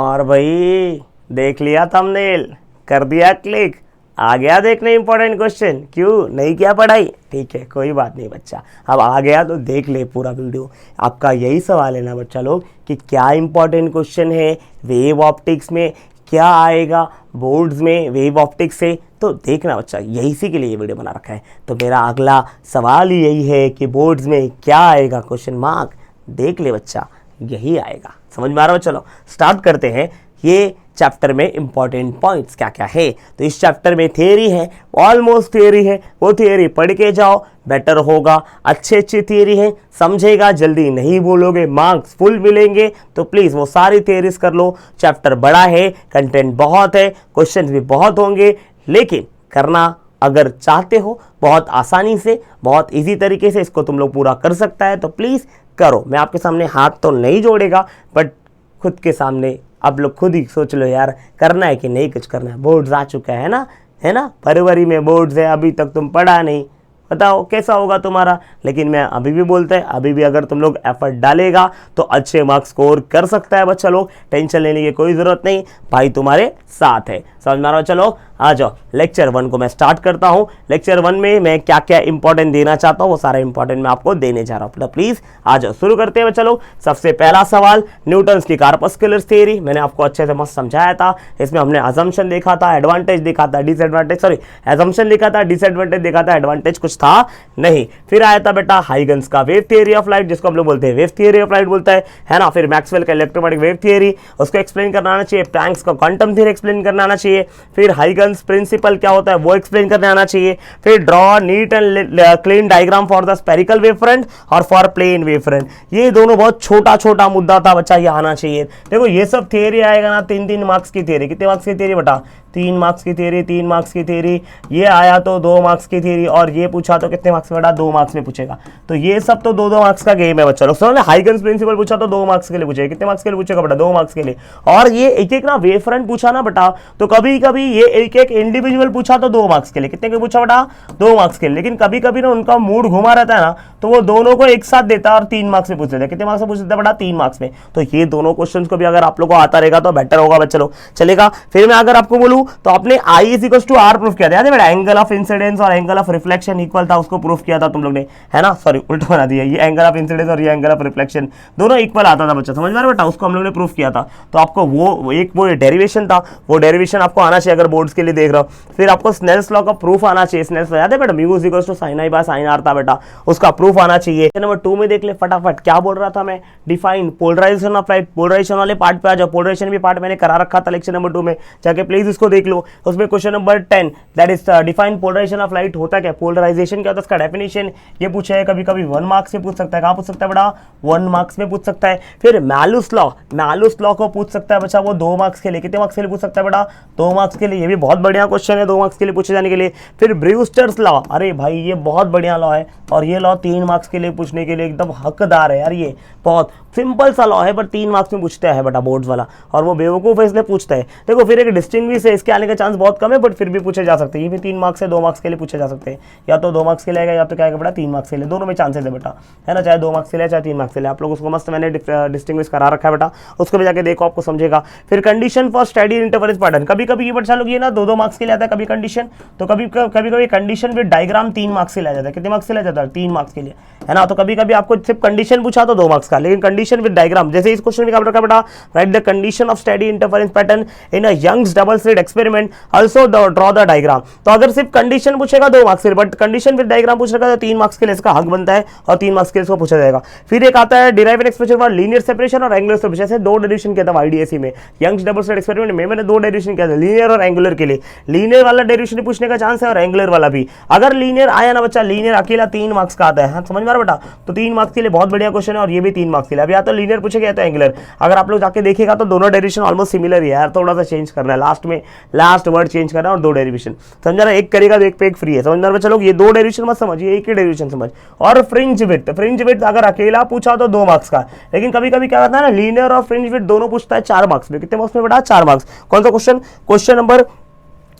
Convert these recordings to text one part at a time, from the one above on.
और भाई देख लिया थंबनेल, कर दिया क्लिक, आ गया देखने इंपॉर्टेंट क्वेश्चन। क्यों नहीं किया पढ़ाई? ठीक है, कोई बात नहीं बच्चा, अब आ गया तो देख ले पूरा वीडियो। आपका यही सवाल है ना बच्चा लोग कि क्या इंपॉर्टेंट क्वेश्चन है वेव ऑप्टिक्स में, क्या आएगा बोर्ड्स में वेव ऑप्टिक्स से, तो देखना बच्चा, यही इसी के लिए ये वीडियो बना रखा है। तो मेरा अगला सवाल ही यही है कि बोर्ड्स में क्या आएगा क्वेश्चन मार्क, देख ले बच्चा, यही आएगा। समझ में आ रहा है? चलो स्टार्ट करते हैं। ये चैप्टर में इंपॉर्टेंट पॉइंट्स क्या क्या है। तो इस चैप्टर में थियरी है, ऑलमोस्ट थियरी है, वो थियरी पढ़ के जाओ बेटर होगा। अच्छी थियरी है, समझेगा, जल्दी नहीं बोलोगे, मार्क्स फुल मिलेंगे। तो प्लीज़ वो सारी थियरीज कर लो। चैप्टर बड़ा है, कंटेंट बहुत है, क्वेश्चन भी बहुत होंगे, लेकिन करना अगर चाहते हो बहुत आसानी से, बहुत इजी तरीके से इसको तुम लोग पूरा कर सकता है। तो प्लीज़ करो। मैं आपके सामने हाथ तो नहीं जोड़ेगा, बट खुद के सामने आप लोग खुद ही सोच लो यार, करना है कि नहीं कुछ करना है। बोर्ड्स आ चुका है ना, फरवरी में बोर्ड्स है, अभी तक तुम पढ़ा नहीं, बताओ कैसा होगा तुम्हारा। लेकिन मैं अभी भी बोलता है, अभी भी अगर तुम लोग एफर्ट डालेगा तो अच्छे मार्क्स स्कोर कर सकता है बच्चा लोग। टेंशन लेने की कोई ज़रूरत नहीं, भाई तुम्हारे साथ है। समझ में आ रहा हो? चलो आ जाओ, लेक्चर 1 को मैं स्टार्ट करता हूँ। लेक्चर 1 में मैं क्या क्या इंपॉर्टेंट देना चाहता हूँ वो सारा इंपॉर्टेंट मैं आपको देने जा रहा हूँ। प्लीज आ जाओ, शुरू करते हैं बच्चा लोग। सबसे पहला सवाल, न्यूटन्स की कार्पस्कुलर थ्योरी। मैंने आपको अच्छे से मस्त समझाया था। इसमें हमने अजम्पशन देखा था, एडवांटेज देखा था, डिसएडवांटेज, सॉरी एजम्पशन देखा था, डिसएडवांटेज देखा था, एडवांटेज कुछ था नहीं। फिर आया था बेटा हाइगन्स का वेव थियरी ऑफ लाइट, जिसको हम लोग बोलते हैं वेव थियरी ऑफ लाइट बोलता है ना। फिर मैक्सवेल का इलेक्ट्रोमैग्नेटिक वेव थियरी, उसको एक्सप्लेन करना आना चाहिए। प्लैंक्स का क्वांटम थियरी एक्सप्लेन करना आना चाहिए। फिर हाइगन्स प्रिंसिपल क्या होता है वो एक्सप्लेन करने आना चाहिए। फिर draw neat and clean diagram for the spherical wave front और फॉर प्लेन वेव फ्रंट। ये दोनों बहुत छोटा छोटा मुद्दा था बच्चा, ये आना चाहिए। देखो ये सब थियरी आएगा ना, 3-3 मार्क्स की थियरी। कितने मार्क्स की थियरी बेटा? 3 मार्क्स की थियरी, 3 मार्क्स की थियरी। ये आया तो 2 मार्क्स की थियरी, और ये पूछा तो कितने मार्क्स में बेटा? 2 मार्क्स में पूछेगा। तो ये सब तो 2-2 मार्क्स का गेम है बच्चा लोग। समझ, हाइगन्स प्रिंसिपल पूछा तो 2 मार्क्स के लिए पूछेगा। कितने मार्क्स के लिए पूछेगा बेटा? 2 मार्क्स के लिए। और ये एक एक ना वेव फ्रंट पूछा ना बेटा, तो कभी कभी ये एक एक इंडिविजुअल पूछा तो 2 मार्क्स के लिए। कितने के पूछा बेटा? 2 मार्क्स के लिए। लेकिन कभी कभी ना उनका मूड घुमा रहता है ना, तो वो दोनों को एक साथ देता है और 3 मार्क्स में पूछ लेता है। कितने मार्क्स में पूछ लेता है बेटा? 3 मार्क्स में। तो ये दोनों क्वेश्चंस को भी अगर आप लोग को आता रहेगा तो बेटर होगा बच्चा लोग, चलेगा। फिर मैं अगर आपको बोलूं तो आपने I is equal to R proof किया था, याद है बेटा? एंगल ऑफ इंसिडेंस और एंगल ऑफ रिफ्लेक्शन इक्वल था, उसको प्रूफ किया था तुम लोग ने, है ना। सॉरी उल्टा बना दिया, ये एंगल ऑफ इंसिडेंस और ये एंगल ऑफ रिफ्लेक्शन दोनों इक्वल आता था बच्चा। समझ में आ रहा बेटा? उसको हम लोग ने प्रूफ किया था। तो आपको वो डेरिवेशन था, वो डेरिवेशन आपको आना चाहिए अगर बोर्ड्स के लिए देख रहा हो। फिर आपको स्नेल्स लॉ का प्रूफ आना चाहिए। स्नेल्स लॉ याद है बेटा? Mu is equal to sine I by sine R था बेटा, उसका प्रूफ आना चाहिए। नंबर 2 में देख ले फटाफट, क्या बोल रहा था मैं? Define polarisation of light. Polarisation वाले पार्ट पे आ जाओ। पोलराइजेशन भी पार्ट मैंने करा रखा था लेक्चर नंबर 2 में, जाके प्लीज उसको देख लो। उसमें question number 10 that is define polarisation of light होता क्या? पोलराइजेशन क्या होता है, उसका डेफिनेशन ये पूछा है। कभी कभी 1 मार्क्स में पूछ सकता है। कहाँ पूछ सकता है बेटा? 1 मार्क्स में पूछ सकता है। फिर मैलुस लॉ को पूछ सकता है बच्चा, वो 2 मार्क्स के लिए। कितने मार्क्स के लिए पूछ सकता है बेटा? 2 मार्क्स के लिए। ये भी बहुत बढ़िया क्वेश्चन है 2 मार्क्स के लिए पूछे जाने के लिए। फिर ब्रूस्टर्स लॉ, अरे भाई ये बहुत बढ़िया लॉ है, और ये लॉ 3 मार्क्स के लिए पूछने के लिए एकदम हकदार है यार। ये बहुत सिंपल सा लॉ है पर 3 मार्क्स में पूछता है बेटा बोर्ड्स वाला, और वो बेवकूफ है इसलिए पूछता है। देखो फिर एक डिस्टिंग्विश है, इसके आने का चांस बहुत कम है, बट फिर भी पूछे जा सकते हैं। ये भी 3 मार्क्स से 2 मार्क्स के लिए पूछे जा सकते हैं। या तो 2 मार्क्स के लिए आएगा, या तो क्या आएगा बेटा? 3 मार्क्स के लिए। दोनों में चांसेस है बेटा, है ना, चाहे 2 मार्क्स के लिए चाहे 3 मार्क्स के लिए। आप लोग उसको मस्त मैंने डिस्टिंग्विश करा रखा है बेटा, उसको भी जाके देखो, आपको समझेगा। फिर condition for study interference pattern, कभी कभी ये बच्चा लोग ये ना 2-2 मार्क्स के लिए आता है कभी कंडीशन, तो कभी कंडीशन विद डायग्राम 3 मार्क्स से लिया जाता है। कितने मार्क्स से लिया जाता है? 3 मार्क्स के लिए, है ना। तो कभी कभी आपको सिर्फ कंडीशन पूछा तो 2 मार्क्स का, लेकिन कंडीशन विद डायग्राम, जैसे इस क्वेश्चन में क्या रखा बेटा? Write the condition of study interference pattern in a Young's double slit experiment, also draw the diagram. तो अगर सिर्फ कंडीशन पूछेगा 2 मार्क्स के लिए, बट कंडीशन विद डायग्राम पूछेगा तो 3 मार्क्स के लिए इसका हक बनता है, और 3 मार्क्स के लिए इसको पूछा जाएगा। फिर एक आता है derive an expression for linear separation और एंगुलर सेपरेशन। ऐसे 2 डेरिवेशन किया था आईडीएससी में, यंग्स डबल स्लिट एक्सपेरिमेंट में मैंने 2 डेरिवेशन किया था, लीनियर और एंगुलर के लिए। लीनियर वाला डेरिवेशन पूछने का चांस है, और एंगुलर वाला भी। अगर लीनियर आया ना बच्चा, लीनियर अकेला 3 मार्क्स का आता है, समझ में आ रहा बेटा? तो 3 मार्क्स के लिए बहुत बढ़िया क्वेश्चन है, और ये भी 3 मार्क्स के लिए। अब या तो लीनियर पूछेगा या तो एंगुलर। अगर आप लोग जाके देखिएगा तो दोनों डेरिवेशन ऑलमोस्ट सिमिलर ही है, थोड़ा सा चेंज करना है लास्ट में, लास्ट वर्ड चेंज करना है, और 2 डेरिवेशन समझा ना। एक करेगा तो एक पे एक फ्री है, समझ में चलो। ये 2 डेरिवेशन मत समझिए, एक ही डेरिवेशन समझ। और फ्रिंज विड्थ अगर अकेला पूछा तो 2 मार्क्स का, लेकिन कभी कभी क्या होता है ना, लीनियर और फ्रिंज विड्थ दोनों पूछता है 4 मार्क्स में। कितने मार्क्स में बेटा? 4 मार्क्स। कौन सा क्वेश्चन? क्वेश्चन नंबर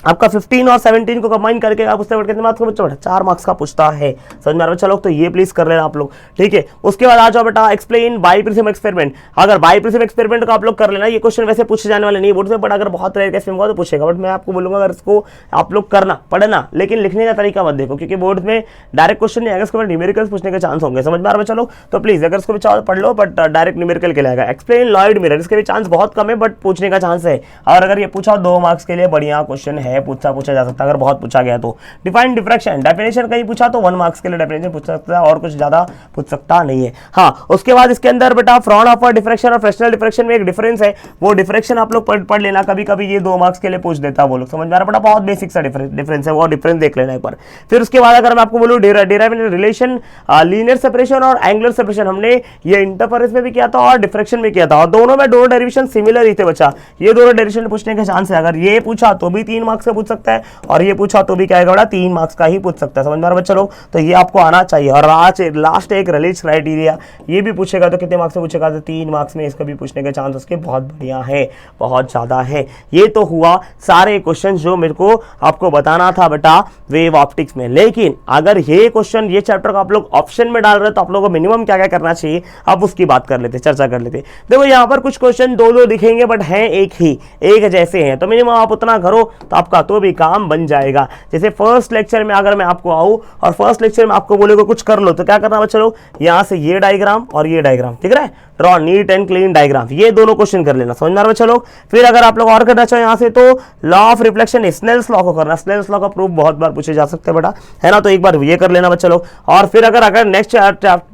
आपका 15 और 17 को कंबाइन करके आप उससे कितने मार्क्स का पूछता है? 4 मार्क्स का पूछता है। समझ में आ रहा है बच्चा लोग? तो ये प्लीज कर लेना आप लोग, ठीक है। उसके बाद आ जाओ बेटा, एक्सप्लेन बाइप्रिज्म एक्सपेरिमेंट। अगर बाइप्रिज्म एक्सपेरिमेंट का आप लोग कर लेना, ये क्वेश्चन वैसे पूछे जाने वाले नहीं बोर्ड में, बट अगर बहुत रेयर केस में होगा तो पूछेगा। बट मैं आपको बोलूंगा अगर इसको आप लोग करना पढ़ना, लेकिन लिखने का तरीका मत देखो, क्योंकि बोर्ड में डायरेक्ट क्वेश्चन नहीं आएगा, इसके बाद न्यूमेरिकल्स पूछने के चांस होंगे। समझ में आ रहा है बच्चा लोग? तो प्लीज अगर इसको भी चाहो पढ़ लो, बट डायरेक्ट न्यूमेरिकल के लिए आएगा। एक्सप्लेन लॉयड मिरर, इसके भी चांस बहुत कम है, बट पूछने का चांस है। और अगर ये पूछा 2 मार्क्स के लिए बढ़िया क्वेश्चन है, पूछा जा सकता है अगर बहुत पूछा गया तो। डिफाइन डिफ्रैक्शन, डेफिनेशन कहीं पूछा तो 1 मार्क्स के लिए डेफिनेशन पूछ सकता है, और कुछ ज्यादा पूछ सकता नहीं है। हाँ, उसके बाद इसके अंदर बेटा फ्रॉन ऑफ डिफ्रैक्शन और फ्रेक्शनल डिफ्रैक्शन में एक डिफरेंस है, वो डिफ्रैक्शन आप लोग पढ़ लेना। कभी कभी ये 2 मार्क्स के लिए पूछ देता है वो लोग। समझ में आ रहा है बेटा? बहुत बेसिक सा डिफरेंस है, वो डिफरेंस देख लेना एक बार। फिर उसके बाद अगर मैं आपको बोलूँ डेरिवेटिव रिलेशन, लीनियर सेपरेशन और एंगुलर सेपरेशन, हमने ये इंटरफेरेंस में भी किया था और डिफ्रैक्शन में किया था, और दोनों में दोनों डेरिवेशन सिमिलर ही थे बच्चा। ये दोनों डेरिवेशन पूछने के चांस है। अगर ये पूछा तो भी 3 मार्क्स का पूछ सकता है, और ये पूछा तो भी क्या आएगा बेटा? 3 मार्क्स का ही पूछ सकता है। समझ में आ रहा है बच्चा लोग? तो ये आपको आना चाहिए। और आज लास्ट एक रिलीज क्राइटेरिया, ये भी पूछेगा तो कितने मार्क्स से पूछेगा? तो 3 मार्क्स में इसका भी पूछने के चांस उसके बहुत बढ़िया है, बहुत ज्यादा है। ये तो हुआ सारे क्वेश्चन जो मेरे को आपको बताना था बेटा वेव ऑप्टिक्स में। लेकिन अगर ये क्वेश्चन, ये चैप्टर का आप लोग ऑप्शन में डाल रहे तो आप लोगों को मिनिमम क्या क्या करना चाहिए, अब उसकी बात कर लेते, चर्चा कर लेते। देखो यहाँ पर कुछ क्वेश्चन 2-2 दिखेंगे, बट हैं एक जैसे हैं, तो मिनिमम आप उतना करो तो आपका तो भी काम बन जाएगा। जैसे फर्स्ट लेक्चर में अगर मैं आपको आऊं और फर्स्ट लेक्चर में आपको बोलेगा कुछ कर लो, तो क्या करना बच्चा लोग? यहां से ये डायग्राम और ये डायग्राम दिख रहा है, draw neat and clean diagram, ये दोनों क्वेश्चन कर लेना। समझ में आ रहा है बच्चा लोग? फिर अगर आप लोग और करना चाहो यहां से, तो law of reflection, Snell's law को करना। स्नेल्स लॉ का प्रूफ बहुत बार पूछे जा सकते हैं बेटा, है ना? तो एक बार ये कर लेना बच्चा लोग। और फिर अगर नेक्स्ट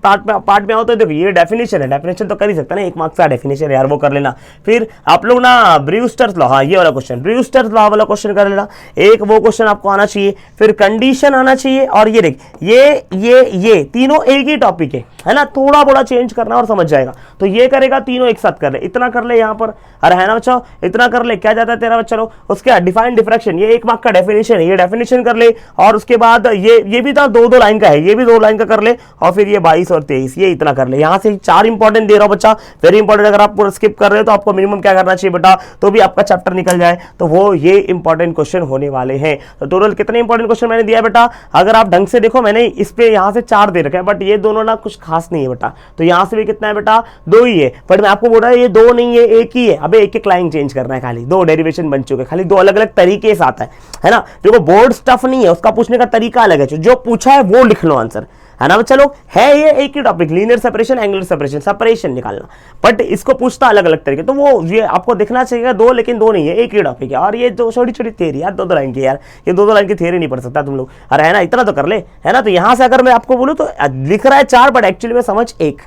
पार्ट में आओ तो देखो ये डेफिनेशन है, डेफिनेशन तो कर ही सकता है ना, 1 मार्क्स का डेफिनेशन यार, वो कर लेना। फिर आप लोग ना ब्रूस्टर्स लॉ, हाँ ये वाला क्वेश्चन, ब्रूस्टर्स लॉ वाला क्वेश्चन कर लेना, एक वो क्वेश्चन आपको आना चाहिए। फिर कंडीशन आना चाहिए, और ये देख ये तीनों एक ही टॉपिक है ना? थोड़ा बड़ा चेंज करना और समझ जाएगा। तो ये करेगा, तीनों एक साथ कर ले, इतना कर ले यहाँ पर, अरे है ना बच्चों? इतना कर ले, क्या जाता है तेरा बच्चा लोग? उसके डिफाइन डिफ्रैक्शन, ये 1 मार्क का डेफिनेशन है, ये डेफिनेशन कर ले। और उसके बाद ये भी था 2-2 लाइन का है, ये भी 2 लाइन का कर ले। और फिर ये 22 और 23, ये इतना कर ले। यहाँ से 4 इंपॉर्टेंट दे रहा हूं बच्चा, वेरी इंपॉर्टेंट। अगर आप पूरा स्किप कर रहे हो तो आपको मिनिमम क्या करना चाहिए बेटा? तो भी आपका चैप्टर निकल जाए, तो वो ये इंपॉर्टेंट क्वेश्चन होने वाले हैं। तो टोटल कितने इंपॉर्टेंट क्वेश्चन मैंने दिया बेटा? अगर आप ढंग से देखो, मैंने इस पे यहाँ से 4 दे रखे हैं, बट ये दोनों ना कुछ खास नहीं है बेटा। तो यहाँ से भी कितना है बेटा? 2 ही है। बट मैं आपको बोल रहा हूँ ये 2 नहीं है, 1 ही है। अबे एक लाइन चेंज करना है, खाली 2 डेरिवेशन बन चुके, खाली 2 अलग अलग तरीके से आता है ना? देखो बोर्ड स्टफ नहीं है, उसका पूछने का तरीका अलग है, जो पूछा है वो लिख लो आंसर, है ना बच्चा लोग? है ये एक ही topic, linear separation, angular separation, separation निकालना, बट इसको पूछता अलग अलग तरीके। तो वो ये आपको देखना चाहिए 2, लेकिन 2 नहीं है, एक ही टॉपिक है। और ये जो छोटी छोटी थियरी यार, 2-2 लाइन की यार, ये 2-2 लाइन की थियरी नहीं पढ़ सकता तुम लोग, अरे है ना? इतना तो कर ले, है ना? तो यहां से अगर मैं आपको बोलूं तो लिख रहा है 4, बट एक्चुअली में समझ 1।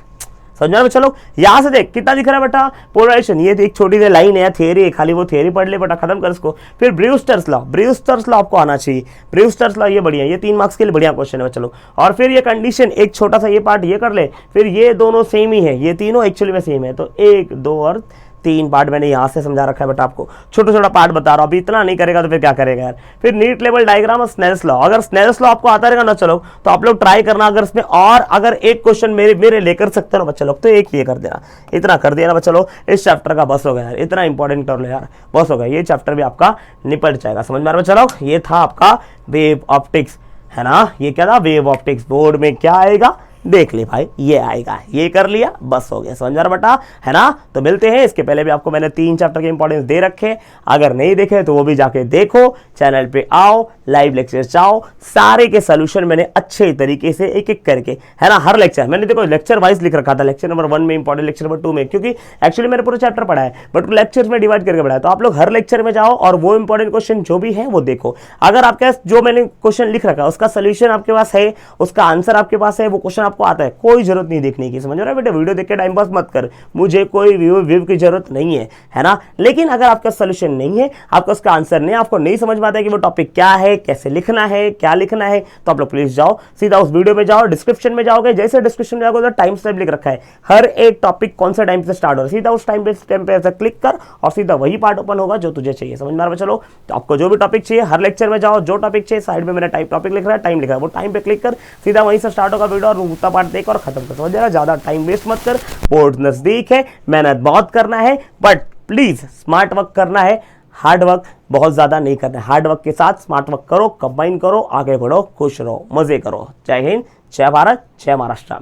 समझना चलो, यहां से देख कितना दिख रहा है बेटा? पोलराइजेशन, ये एक छोटी सी लाइन है, थियरी है, खाली वो थियरी पढ़ ले बेटा, खत्म कर इसको। फिर ब्रूस्टर्स लॉ आपको आना चाहिए। ब्रूस्टर्स लॉ ये बढ़िया, ये 3 मार्क्स के लिए बढ़िया क्वेश्चन है चलो। और फिर ये कंडीशन, एक छोटा सा ये पार्ट ये कर ले। फिर ये दोनों सेम ही है, ये तीनों एक्चुअली में सेम है। तो 1, 2 और 3 पार्ट मैंने यहां से समझा रखा है बेटा, आपको छोटा छोटा पार्ट बता रहा हूं। अभी इतना नहीं करेगा तो फिर क्या करेगा यार? फिर नीट लेवल डायग्राम और स्नेल्स लॉ, अगर स्नेल्स लॉ आपको आता रहेगा ना चलो, तो आप लोग ट्राई करना। अगर इसमें और अगर एक क्वेश्चन मेरे लेकर सकते हो ना बच्चा लोग, तो एक ये कर देना, इतना कर दिया ना बच्चा लोग, इस चैप्टर का बस हो गया यार, इतना इंपॉर्टेंट कर लो यार, बस हो गया, ये चैप्टर भी आपका निपट जाएगा। समझ में आ रहा है बच्चा लोग? ये था आपका वेव ऑप्टिक्स, है ना? ये क्या था? Wave optics. बोर्ड में क्या आएगा देख ले भाई, ये आएगा, ये कर लिया, बस हो गया। समझ रहा बेटा, है ना? तो मिलते हैं। इसके पहले भी आपको मैंने 3 चैप्टर के इंपॉर्टेंस दे रखे, अगर नहीं देखे तो वो भी जाके देखो, चैनल पे आओ, लाइव लेक्चर जाओ, सारे के सोल्यूशन मैंने अच्छे तरीके से एक एक करके, है ना? हर लेक्चर मैंने देखो लेक्चर वाइज लिख रखा था, लेक्चर नंबर 1 में इंपॉर्टेंट, लेक्चर नंबर 2 में, क्योंकि एक्चुअली मैंने पूरा चैप्टर पढ़ा है, बट लेक्चर में डिवाइड करके पढ़ा है। तो आप लोग हर लेक्चर में जाओ और वो इंपॉर्टेंट क्वेश्चन जो भी है वो देखो। अगर आपके जो मैंने क्वेश्चन लिख रखा है उसका सोल्यूशन आपके पास है, उसका आंसर आपके पास है, वो क्वेश्चन आपको आता है, कोई जरूरत नहीं देखने की। समझ रहे हो बेटा? वीडियो देख के टाइम पास मत कर, मुझे कोई व्यू की जरूरत नहीं है ना? लेकिन अगर आपका सोल्यूशन नहीं है, आपका उसका आंसर नहीं, आपको नहीं समझ में आता है कि वो टॉपिक क्या है, कैसे लिखना है, क्या लिखना है, तो आप लोग प्लीज जाओ, सीधा उस वीडियो में जाओ, डिस्क्रिप्शन में जाओगे, जैसे डिस्क्रिप्शन में जाओगे तो टाइम स्टैम्प लिख रखा है, हर एक टॉपिक कौन सा टाइम से स्टार्ट हो रहा है, सीधा उस टाइम पे ऐसा क्लिक कर और सीधा वही पार्ट ओपन होगा जो तुझे चाहिए। समझ में आ रहा है? चलो, तो आपको जो भी टॉपिक चाहिए हर लेक्चर में जाओ, जो टॉपिक चाहिए साइड में मेरा टॉपिक लिख रहा है, टाइम लिखा है, वो टाइम पे क्लिक कर, सीधा वहीं से स्टार्ट होगा वीडियो और उतना पार्ट देख और खत्म कर। समझ रहा है? ज्यादा टाइम वेस्ट मत कर, बोर्ड नजदीक है, मेहनत बहुत करना है, बट प्लीज स्मार्ट वर्क करना है, हार्ड वर्क बहुत ज़्यादा नहीं करना है, हार्ड वर्क के साथ स्मार्ट वर्क करो, कंबाइन करो, आगे बढ़ो, खुश रहो, मज़े करो। जय हिंद, जय भारत, जय महाराष्ट्र।